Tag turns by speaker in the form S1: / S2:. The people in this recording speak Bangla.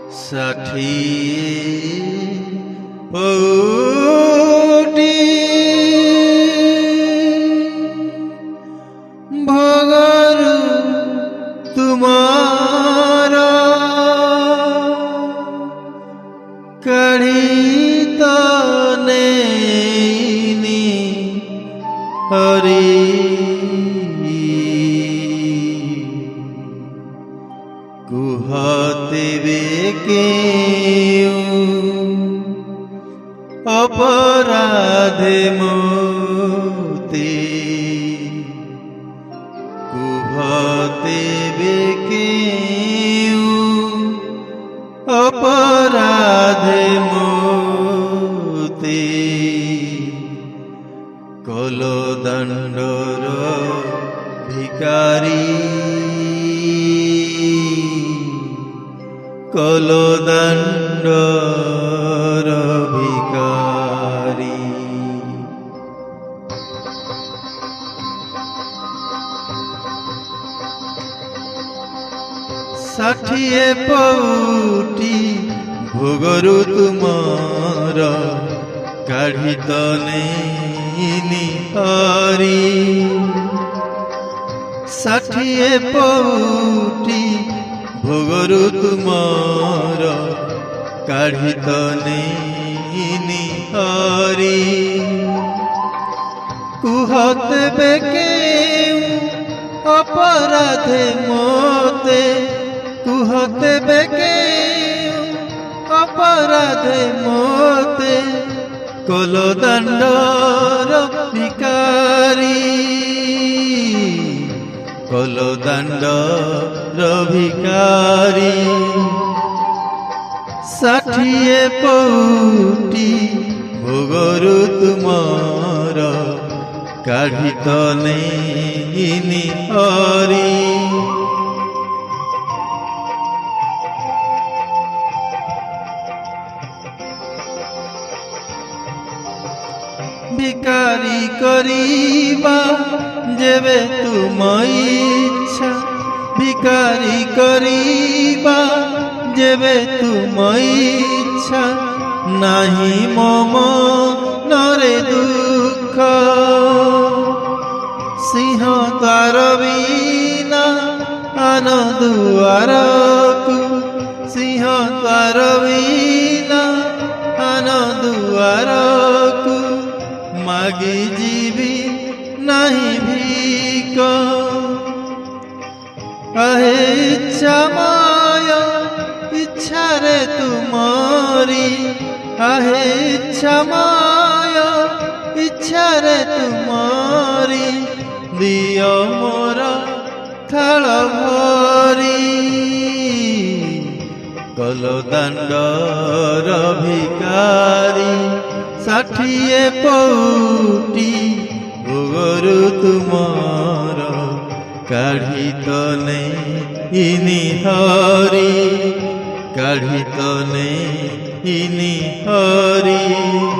S1: ষাঠিয়ে পৌটি ভগর তুমার কড়িত নেইনি হরি কুহতিবে কেউ অপরাধে মোতে কুহতিবে কেউ অপরাধে মোতে কলদণ্ডর ভিকারী কলদণ্ডর ভিকারী ষাঠিয়ে পৌটি ভোগরু তুমার কাঢ়িত নেইনি হরি ষাঠিয়ে পৌটি ভোগরু তুমার কাঢ়িত নেইনি হরি কুহতে কেউ অপরাধে মোতে কুহতে কেউ অপরাধে মোতে কলদণ্ডর ভিকারী কলদণ্ডর ভিকারী ষাঠিয়ে পৌটি ভোগরু তুমার কাঢ়িত নেইনি হরি ভিকারি করিবা যেবে তুম ইচ্ছা ভিকারি করিবা যেবে তুম ইচ্ছা নাহি মম নরে দুঃখ সিংহ দ্বার বিনা আন দুয়ারকু সিংহ দ্বার বিনা আন দুয়ারকু মাগি ଯିବି ନାହିଁ ଭିକ ଆହେ ଇଚ୍ଛାମୟ ଇଚ୍ଛାରେ ତୁମରି ଆହେ ଇଚ୍ଛାମୟ ଇଚ୍ଛାରେ ତୁମରି ଦିଅ ମୋର ଥାଳ ଭରି କଲଦଣ୍ଡର ଭିକାରୀ ଷାଠିଏ ପୌଟି ଭୋଗରୁ ତୁମର କାଢ଼ିତ ନେଇନି ହରି କାଢ଼ିତ ନେଇନି ହରି।